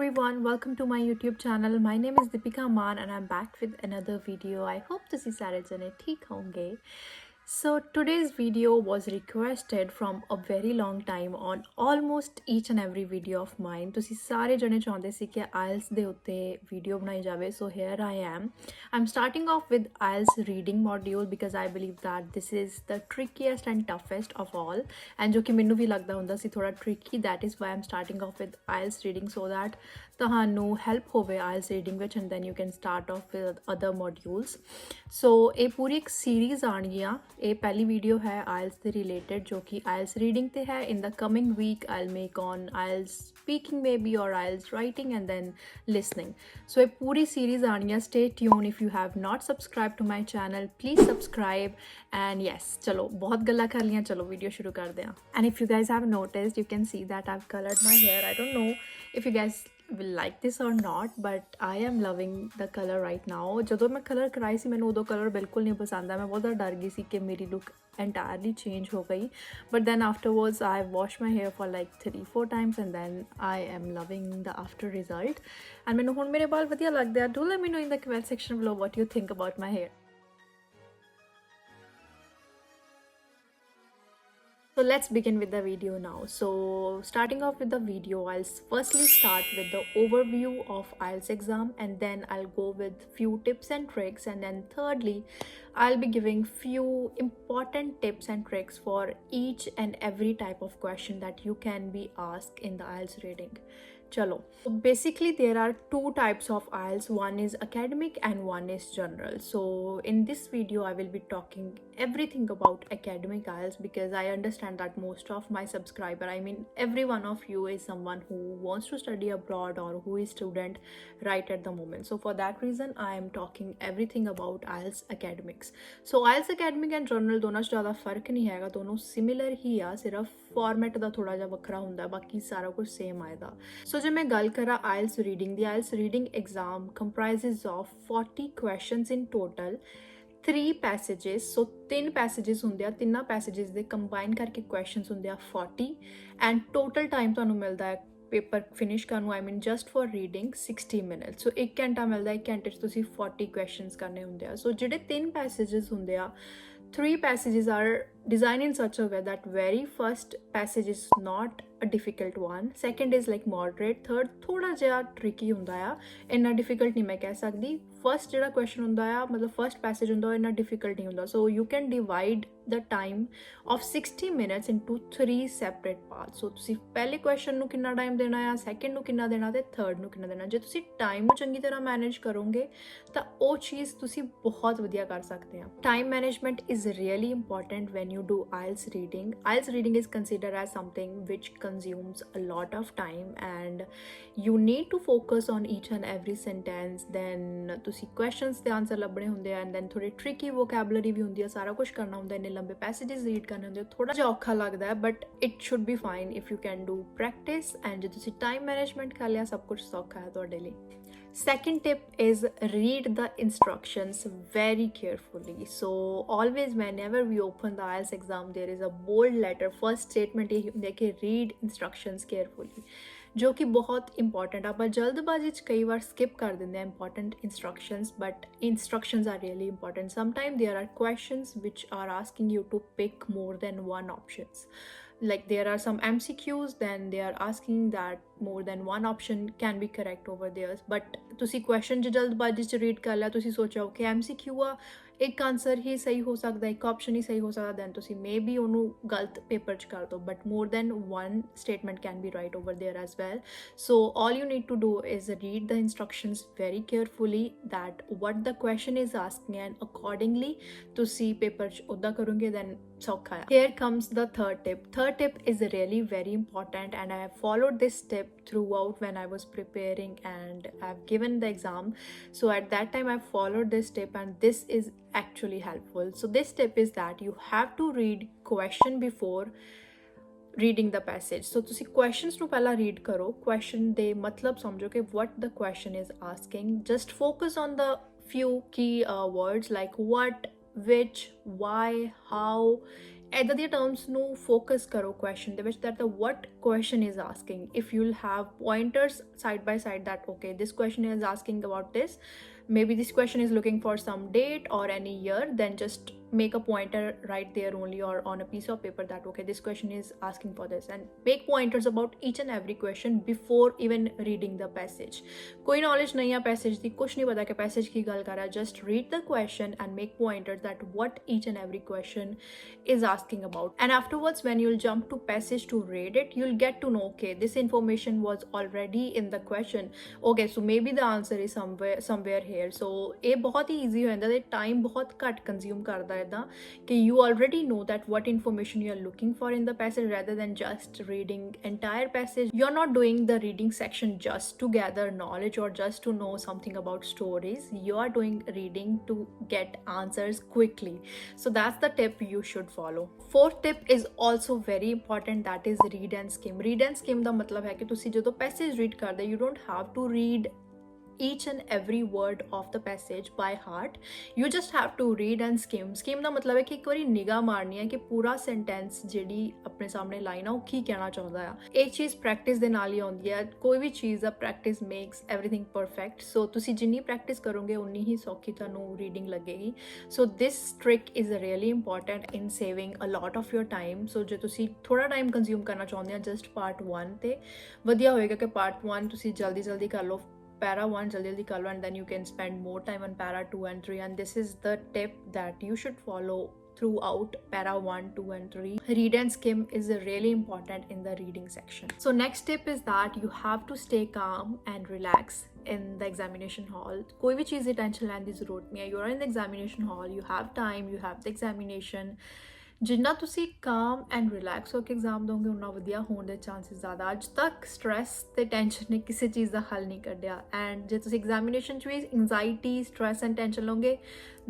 everyone, welcome to my YouTube channel. My name is Deepika Man and I'm back with another video. I hope ਤੁਸੀਂ ਸਾਰੇ ਜਣੇ ਠੀਕ ਹੋਵੋਗੇ. So today's video was requested from a very long time on almost each and every video of mine. ਤੁਸੀਂ ਸਾਰੇ ਜਣੇ ਚਾਹੁੰਦੇ ਸੀ ਕਿ IELTS ਦੇ ਉੱਤੇ video ਬਣਾਈ ਜਾਵੇ. So here I am. I'm starting off with IELTS reading module because I believe that this is the trickiest and toughest of all. And ਜੋ ਕਿ ਮੈਨੂੰ ਵੀ ਲੱਗਦਾ ਹੁੰਦਾ ਸੀ ਥੋੜਾ tricky. That is why I'm starting off with IELTS reading so that ਤੁਹਾਨੂੰ help ਹੋਵੇ IELTS reading ਵਿੱਚ and then you can start off with other modules. So ਇਹ ਪੂਰੀ ਇੱਕ series ਆਣਗੀਆਂ. ਇਹ ਪਹਿਲੀ ਵੀਡੀਓ ਹੈ IELTS ਦੇ ਰਿਲੇਟਡ ਜੋ ਕਿ IELTS ਰੀਡਿੰਗ ਤੇ ਹੈ. In the coming week I'll make on IELTS speaking maybe or IELTS writing and then listening. So ਇਹ ਪੂਰੀ series ਆਣਗੀਆਂ. Stay tuned. If you have not subscribed to my channel please subscribe. And yes, ਚਲੋ ਬਹੁਤ ਗੱਲਾਂ ਕਰ ਲੀਆਂ, ਚਲੋ video ਸ਼ੁਰੂ ਕਰਦੇ ਹਾਂ. And if you guys have noticed, you can see that I've colored my hair. I don't know if you guys will like this or not, but I am loving the color right now. ਜਦੋਂ ਮੈਂ colour ਕਰਾਈ ਸੀ ਮੈਨੂੰ ਉਦੋਂ colour ਬਿਲਕੁਲ ਨਹੀਂ ਪਸੰਦ ਆ. ਮੈਂ ਬਹੁਤ ਜ਼ਿਆਦਾ ਡਰ ਗਈ ਸੀ ਕਿ ਮੇਰੀ ਲੁੱਕ entirely change ਹੋ ਗਈ, but then afterwards I washed my hair for like 3-4 times and then I am loving the after result. And ਮੈਨੂੰ ਹੁਣ ਮੇਰੇ ਵਾਲ ਵਧੀਆ ਲੱਗਦੇ ਆ. Do let me know in the comment section below what you think about my hair. So let's begin with the video now. So starting off with the video, I'll firstly start with the overview of IELTS exam and then I'll go with few tips and tricks, and then thirdly I'll be giving few important tips and tricks for each and every type of question that you can be asked in the IELTS reading. Chalo. So basically there are two types of IELTS. One is academic and one is general. So in this video I will be talking everything about academic IELTS because I understand that most of my subscriber, I mean every one of you is someone who wants to study abroad or who is student right at the moment. So for that reason I am talking everything about IELTS academics. So IELTS academic and general ਦੋਨਾਂ 'ਚ ਜ਼ਿਆਦਾ ਫਰਕ ਨਹੀਂ ਹੈਗਾ, ਦੋਨੋਂ similar ਹੀ ਆ, ਸਿਰਫ format ਦਾ ਥੋੜਾ ਜਿਹਾ ਵੱਖਰਾ ਹੁੰਦਾ, ਬਾਕੀ ਸਾਰਾ ਕੁਝ ਸੇਮ ਆਏਗਾ. ਸੋ ਜੇ ਮੈਂ ਗੱਲ ਕਰਾਂ IELTS ਰੀਡਿੰਗ ਦੀ, IELTS reading exam comprises of 40 questions in total, 3 passages. So 3 passages ਹੁੰਦੇ ਆ, ਤਿੰਨਾਂ passages ਦੇ ਕੰਬਾਈਨ ਕਰਕੇ questions ਹੁੰਦੇ ਆ 40 and total time ਤੁਹਾਨੂੰ ਮਿਲਦਾ ਹੈ ਪੇਪਰ ਫਿਨਿਸ਼ ਕਰਨ ਨੂੰ, I mean just for reading 60 minutes. So 1 ਘੰਟਾ ਮਿਲਦਾ, 1 ਘੰਟੇ 'ਚ ਤੁਸੀਂ 40 questions ਕਰਨੇ ਹੁੰਦੇ ਆ. ਸੋ ਜਿਹੜੇ 3 passages ਹੁੰਦੇ ਆ, 3 passages are designed in such a way that very first passage is not a difficult one, second is like moderate, third ਥੋੜਾ ਜਿਹਾ tricky ਹੁੰਦਾ ਆ. ਇੰਨਾ difficult ਨਹੀਂ ਮੈਂ ਕਹਿ ਸਕਦੀ. ਫਸਟ ਜਿਹੜਾ question ਹੁੰਦਾ ਆ, ਮਤਲਬ ਫਸਟ ਪੈਸੇਜ ਹੁੰਦਾ ਉਹ ਇੰਨਾ difficult ਨਹੀਂ ਹੁੰਦਾ. So you can divide the time of 60 minutes into 3 separate parts. So ਤੁਸੀਂ ਪਹਿਲੇ question ਨੂੰ ਕਿੰਨਾ ਟਾਈਮ ਦੇਣਾ ਆ, ਸੈਕਿੰਡ ਨੂੰ ਕਿੰਨਾ ਦੇਣਾ ਤੇ ਥਰਡ ਨੂੰ ਕਿੰਨਾ ਦੇਣਾ. ਜੇ ਤੁਸੀਂ ਟਾਈਮ ਨੂੰ ਚੰਗੀ ਤਰ੍ਹਾਂ ਮੈਨੇਜ ਕਰੋਗੇ ਤਾਂ ਉਹ ਚੀਜ਼ ਤੁਸੀਂ ਬਹੁਤ ਵਧੀਆ ਕਰ ਸਕਦੇ ਆ. Time management is really important when you do IELTS reading. IELTS reading is considered as something which consumes a lot of time and you need to focus on each and every sentence. Then ਤੁਸੀਂ questions ਦੇ answer ਲੱਭਣੇ ਹੁੰਦੇ ਆ and then ਥੋੜੀ tricky vocabulary ਵੀ ਹੁੰਦੀ ਆ, ਸਾਰਾ ਕੁਝ ਕਰਨਾ ਹੁੰਦਾ, ਇੰਨੇ ਲੰਬੇ passages read ਕਰਨੇ ਹੁੰਦੇ, ਥੋੜਾ ਜਿਹਾ ਔਖਾ ਲੱਗਦਾ ਹੈ, but it should be fine if you can do practice. and ਜੇ ਤੁਸੀਂ time management ਕਰ ਲਿਆ ਸਭ ਕੁਝ ਸੌਖਾ ਹੈ ਤੁਹਾਡੇ ਲਈ. Second tip is read the instructions very carefully. So always whenever we open the IELTS exam there is a bold letter. First statement ਇਹ ਹੁੰਦਾ ਕਿ read instructions carefully, ਜੋ ਕਿ ਬਹੁਤ ਇੰਪੋਰਟੈਂਟ. ਆਪਾਂ ਜਲਦਬਾਜ਼ੀ 'ਚ ਕਈ ਵਾਰ ਸਕਿਪ ਕਰ ਦਿੰਦੇ ਆ important instructions, but instructions are really important. Sometimes there are questions which are asking you to pick more than one options. Like there are some MCQs, then they are asking that more than one option can be correct over there. But ਤੁਸੀਂ question ਜੇ ਜਲਦਬਾਜ਼ੀ 'ਚ read ਕਰ ਲਿਆ, ਤੁਸੀਂ ਸੋਚਿਆ ਕਿ MCQ ਆ, ਇੱਕ ਆਨਸਰ ਹੀ ਸਹੀ ਹੋ ਸਕਦਾ, ਇੱਕ ਆਪਸ਼ਨ ਹੀ ਸਹੀ ਹੋ ਸਕਦਾ, then ਤੁਸੀਂ maybe ਉਹਨੂੰ ਗਲਤ ਪੇਪਰ 'ਚ ਕਰ ਦਿਓ. But more than one statement can be right over there as well. So all you need to do is read the instructions very carefully that what the question is asking and accordingly ਤੁਸੀਂ paper 'ਚ ਉੱਦਾਂ ਕਰੋਗੇ then ਸੌਖਾ ਹੈ. Here comes the third tip. Third tip is really very important and I have followed this tip throughout when I was preparing and I've given the exam. So at that time I followed this tip and this is actually helpful. So this tip is that you have to read question before reading the passage. So ਤੁਸੀਂ questions ਨੂੰ ਪਹਿਲਾਂ read ਕਰੋ, question ਦੇ ਮਤਲਬ ਸਮਝੋ ਕਿ what the question is asking. Just focus on the few key words like what, which, why, how, ਇੱਦਾਂ ਦੀਆਂ ਟਰਮਸ ਨੂੰ ਫੋਕਸ ਕਰੋ ਕੁਐਸਚਨ ਦੇ ਵਿੱਚ, that the what question is asking. If you'll have pointers side by side that okay, this question is asking about this, maybe this question is looking for some date or any year, then just make a pointer right there only or on a piece of paper that okay, this question is asking for this, and make pointers about each and every question before even reading the passage. कोई knowledge नहीं है passage दी, कुछ नहीं पता कि passage की गल कर रहा है, just read the question and make pointers that what each and every question is asking about. And afterwards when you'll jump to passage to read it, you'll get to know okay, this information was already in the question, okay, so maybe the answer is somewhere here. So ਇਹ ਬਹੁਤ ਹੀ easy ਹੋ ਜਾਂਦਾ ਤੇ time ਬਹੁਤ ਘੱਟ consume ਕਰਦਾ ਇਦਾਂ ਕਿ you already know that what information you are looking for in the passage, rather than just reading entire passage. You're not doing the reading section just to gather knowledge or just to know something about stories. You are doing reading to get answers quickly. So that's the tip you should follow. Fourth tip is also very important, that is read and skim. Read and skim ਦਾ ਮਤਲਬ ਹੈ ਕਿ ਤੁਸੀਂ ਜਦੋਂ passage read ਕਰਦੇ, you don't have to read each and every word of the passage by heart. You just have to read and skim. Skim ਦਾ ਮਤਲਬ ਹੈ ਕਿ ਇੱਕ ਵਾਰੀ ਨਿਗਾਹ ਮਾਰਨੀ ਹੈ ਕਿ ਪੂਰਾ ਸੈਂਟੈਂਸ ਜਿਹੜੀ ਆਪਣੇ ਸਾਹਮਣੇ ਲਾਈਨ ਆ ਉਹ ਕੀ ਕਹਿਣਾ ਚਾਹੁੰਦਾ ਆ। ਇਹ ਚੀਜ਼ ਪ੍ਰੈਕਟਿਸ ਦੇ ਨਾਲ ਹੀ ਆਉਂਦੀ ਹੈ। ਕੋਈ ਵੀ ਚੀਜ਼ ਦਾ ਪ੍ਰੈਕਟਿਸ ਮੇਕਸ ਐਵਰੀਥਿੰਗ ਪਰਫੈਕਟ। ਸੋ ਤੁਸੀਂ ਜਿੰਨੀ ਪ੍ਰੈਕਟਿਸ ਕਰੋਗੇ ਉਨੀ ਹੀ ਸੌਖੀ ਤੁਹਾਨੂੰ ਰੀਡਿੰਗ ਲੱਗੇਗੀ। So this trick is really important in saving a lot of your time. So ਜੇ ਤੁਸੀਂ ਥੋੜਾ ਟਾਈਮ ਕੰਜ਼ਿਊਮ ਕਰਨਾ ਚਾਹੁੰਦੇ ਆ ਜਸਟ ਪਾਰਟ 1 ਤੇ ਵਧੀਆ ਹੋਏਗਾ ਕਿ ਪਾਰਟ 1 ਤੁਸੀਂ ਜਲਦੀ ਕਰ ਲਓ, para 1 jaldi kar lo, and then you can spend more time on para 2 and 3, and this is the tip that you should follow throughout para 1, 2 and 3. Read and skim is really important in the reading section. So next tip is that you have to stay calm and relax in the examination hall. कोई भी चीज़ की tension लेने की ज़रूरत नहीं है। You are in the examination hall, you have time, you have the examination. ਜਿੰਨਾ ਤੁਸੀਂ ਕਾਮ ਐਂਡ ਰਿਲੈਕਸ ਹੋ ਕੇ ਐਗਜ਼ਾਮ ਦੋਗੇ ਉਨਾ ਵਧੀਆ ਹੋਣ ਦੇ ਚਾਂਸਿਸ ਜ਼ਿਆਦਾ। ਅੱਜ ਤੱਕ ਸਟ੍ਰੈਸ ਤੇ ਟੈਨਸ਼ਨ ਨੇ ਕਿਸੇ ਚੀਜ਼ ਦਾ ਹੱਲ ਨਹੀਂ ਕੱਢਿਆ, ਐਂਡ ਜੇ ਤੁਸੀਂ ਐਗਜ਼ਾਮੀਨੇਸ਼ਨ 'ਚ ਵੀ ਐਂਗਜ਼ਾਈਟੀ, ਸਟ੍ਰੈਸ ਐਂਡ ਟੈਨਸ਼ਨ ਲਓਗੇ,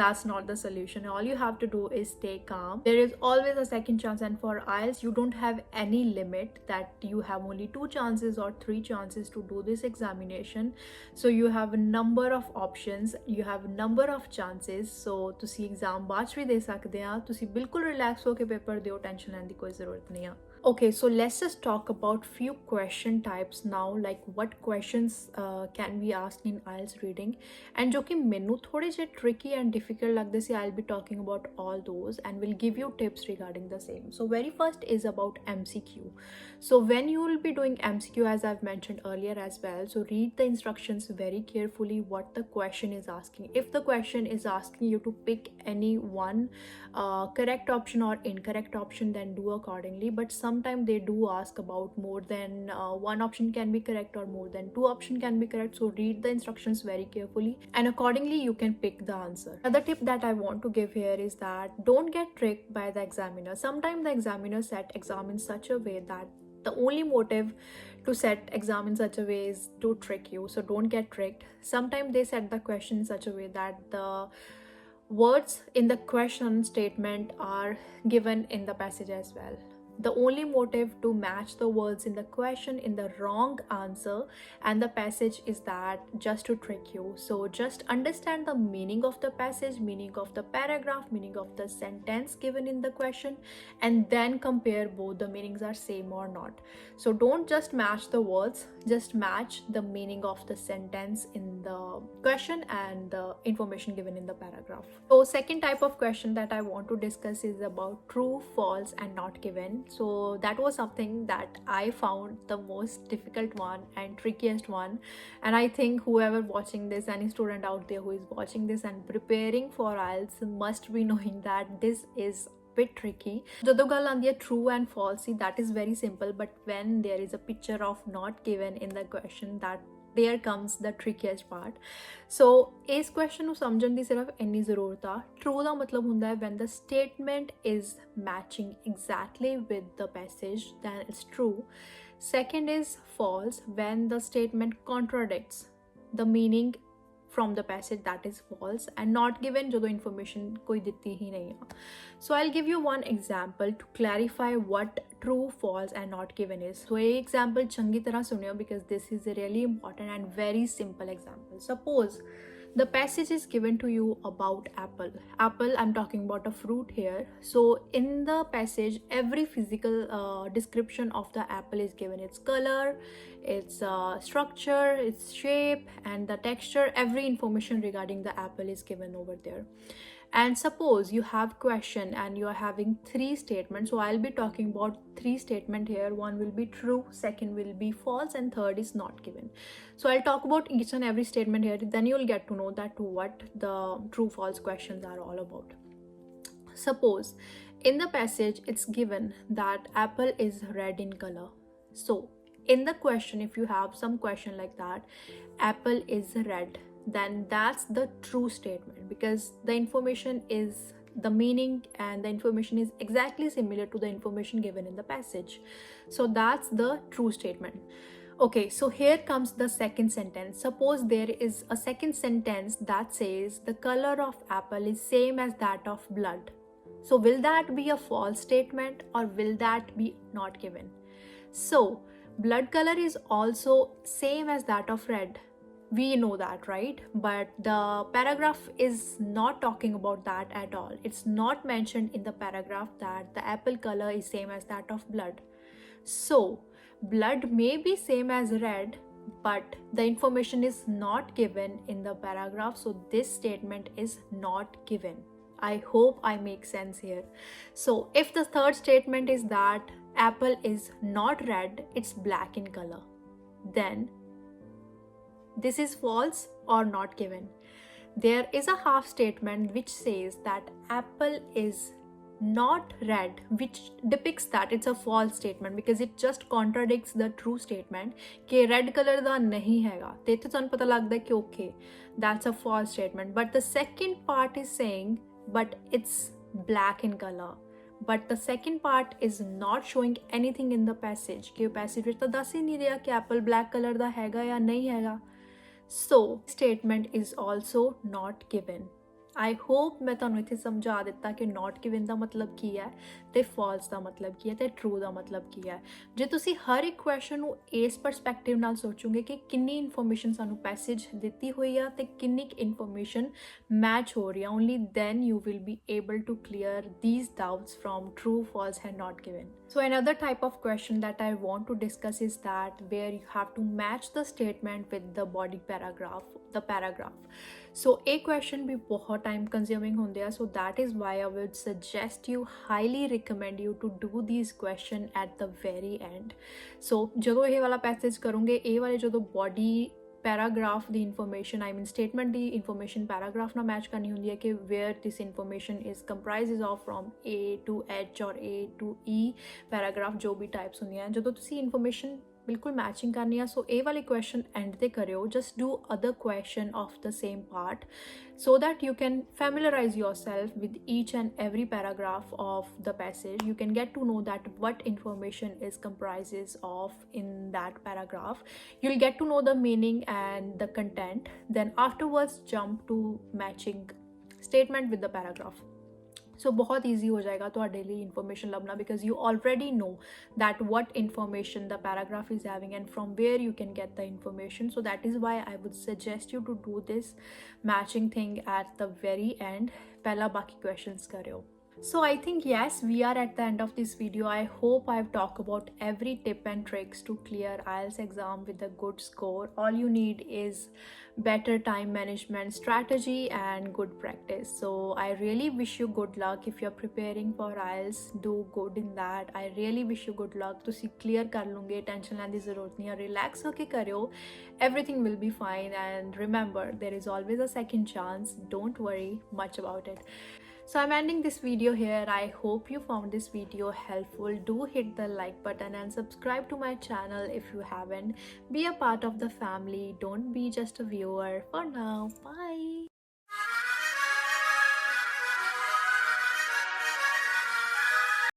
that's not the solution. All you have to do is stay calm. There is always a second chance, and for IELTS you don't have any limit that you have only 2 chances or 3 chances to do this examination. So you have a number of options, you have a number of chances. So ਤੁਸੀਂ exam ਬਾਅਦ 'ਚ ਵੀ ਦੇ ਸਕਦੇ ਆ, ਤੁਸੀਂ ਬਿਲਕੁਲ relax ਹੋ ਕੇ paper ਦਿਓ, ਟੈਨਸ਼ਨ ਲੈਣ ਦੀ ਕੋਈ ਜ਼ਰੂਰਤ ਨਹੀਂ ਆ। Okay, so let's just talk about few question types now, like what questions can be asked in IELTS reading, and jo ki mainu thode je tricky and difficult lagde si, I'll be talking about all those and will give you tips regarding the same. So very first is about MCQ. So when you will be doing MCQ, as I've mentioned earlier as well, so read the instructions very carefully what the question is asking. If the question is asking you to pick any one correct option or incorrect option, then do accordingly. But sometimes they do ask about more than one option can be correct or more than 2 option can be correct. So read the instructions very carefully and accordingly you can pick the answer. Another tip that I want to give here is that don't get tricked by the examiner. Sometimes the examiner set exam in such a way that the only motive to set exam in such a way is to trick you. So don't get tricked. Sometimes they set the question in such a way that the words in the question statement are given in the passage as well. The only motive to match the words in the question in the wrong answer and the passage is that just to trick you. So just understand the meaning of the passage, meaning of the paragraph, meaning of the sentence given in the question, and then compare both the meanings are same or not. So don't just match the words, just match the meaning of the sentence in the question and the information given in the paragraph. So second type of question that I want to discuss is about true, false and not given. So that was something that I found the most difficult one and trickiest one, and I think whoever watching this, any student out there who is watching this and preparing for IELTS must be knowing that this is bit tricky. ਜਦੋਂ ਗੱਲ ਆਉਂਦੀ ਹੈ true and false, that is very simple, but when there is a picture of not given in the question, that there comes the trickiest part. So ਇਸ question ਨੂੰ ਸਮਝਣ ਦੀ ਸਿਰਫ ਇੰਨੀ ਜ਼ਰੂਰਤ ਆ। True ਦਾ ਮਤਲਬ ਹੁੰਦਾ ਹੈ when the statement is matching exactly with the passage, then it's true. Second is false when the statement contradicts the meaning from the passage, that is false. And not given ਜਦੋਂ information ਕੋਈ ਦਿੱਤੀ ਹੀ ਨਹੀਂ ਆ। So I'll give you one example to clarify what true, false and not given is. So ਇਹ example ਚੰਗੀ ਤਰ੍ਹਾਂ ਸੁਣਿਓ because this is a really important and very simple example. Suppose The passage is given to you about apple. I'm talking about a fruit here. So in the passage, every physical description of the apple is given: its color, its structure, its shape, and the texture. Every information regarding the apple is given over there. And suppose you have question and you are having three statements, so I'll be talking about three statement here. One will be true, second will be false, and third is not given. So I'll talk about each and every statement here, then you'll get to know that what the true false questions are all about. Suppose in the passage it's given that apple is red in color. So in the question, if you have some question like that, apple is red, then that's the true statement, because the information is the meaning and the information is exactly similar to the information given in the passage. So that's the true statement. Okay, so here comes the second sentence. Suppose there is a second sentence that says the color of apple is same as that of blood. So will that be a false statement or will that be not given? So blood color is also same as that of red. We know that, right? But the paragraph is not talking about that at all. It's not mentioned in the paragraph that the apple color is same as that of blood. So blood may be same as red, but the information is not given in the paragraph, so this statement is not given. I hope I make sense here. So if the third statement is that apple is not red, it's black in color, then this is false or not given. There is a half statement which says that apple is not red, which depicts that it's a false statement because it just contradicts the true statement कि red color ਦਾ नहीं हैगा. ਤੇ ਇੱਥੇ ਤੁਹਾਨੂੰ ਪਤਾ ਲੱਗਦਾ ਕਿ okay, that's a false statement. But the second part is saying but it's black in color. But the second part is not showing anything in the passage कि passage ਵਿੱਚ ਤਾਂ ਦੱਸ ਹੀ ਨਹੀਂ ਰਿਹਾ ਕਿ apple black color ਦਾ ਹੈਗਾ ਜਾਂ ਨਹੀਂ ਹੈਗਾ. So statement is also not given. I hope मैं ਤੁਹਾਨੂੰ ਇੱਥੇ ਸਮਝਾ ਦਿੱਤਾ ਕਿ not given ਦਾ ਮਤਲਬ ਕੀ ਹੈ ਤੇ false ਦਾ ਮਤਲਬ ਕੀ ਹੈ ਤੇ true ਦਾ ਮਤਲਬ ਕੀ ਹੈ. ਜੇ ਤੁਸੀਂ ਹਰ ਇੱਕ ਕੁਐਸਚਨ ਨੂੰ ਇਸ ਪਰਸਪੈਕਟਿਵ ਨਾਲ ਸੋਚੋਗੇ ਕਿ ਕਿੰਨੀ ਇਨਫੋਰਮੇਸ਼ਨ ਸਾਨੂੰ ਪੈਸੇਜ ਦਿੱਤੀ ਹੋਈ ਆ ਤੇ ਕਿੰਨੀ ਇਨਫੋਰਮੇਸ਼ਨ ਮੈਚ ਹੋ ਰਹੀ ਆ, only then you will be able to clear these doubts from true, false and not given. So another type of question that I want to discuss is that where you have to match the statement with the body paragraph, the paragraph. So a question भी बहुत time consuming ਹੁੰਦੇ ਆ, so that is why I would suggest you, highly recommend you to do these question at the very end. So ਜਦੋਂ ਇਹ ਵਾਲਾ passage ਕਰੋਗੇ, ਇਹ ਵਾਲੇ ਜਦੋਂ body paragraph the information, I mean statement the information paragraph ਨਾਲ match ਕਰਨੀ ਹੁੰਦੀ ਹੈ ਕਿ where this information is comprises of from A to H or A to E paragraph, ਜੋ ਵੀ types ਹੁੰਦੀਆਂ, ਜਦੋਂ ਤੁਸੀਂ information बिल्कुल मैचिंग करनी है. सो ए वाले क्वेश्चन एंड ते करो, just do other question of the same part so that you can familiarize yourself with each and every paragraph of the passage. You can get to know that what information is comprises of in that paragraph. You'll get to know the meaning and the content, then afterwards jump to matching statement with the paragraph. So बहुत easy हो जाएगा ਤੁਹਾਡੇ ਲਈ information ਲੱਭਣਾ, because you already know that what information the paragraph is having and from where you can get the information. So that is why I would suggest you to do this matching thing at the very end. पहला बाकी questions करो. So I think yes, we are at the end of this video. I hope I've talked about every tip and tricks to clear IELTS exam with a good score. All you need is better time management strategy and good practice. So I really wish you good luck if you're preparing for IELTS. Do good in that. I really wish you good luck. ਤੁਸੀਂ clear ਕਰ ਲਓਗੇ, tension ਲੈਣ ਦੀ ਜ਼ਰੂਰਤ ਨਹੀਂ ਹੈ, relax ਹੋ ਕੇ ਕਰਿਓ, everything will be fine. And remember, there is always a second chance. Don't worry much about it. So I'm ending this video here. I hope you found this video helpful. Do hit the like button and subscribe to my channel if you haven't. Be a part of the family. Don't be just a viewer. For now, bye.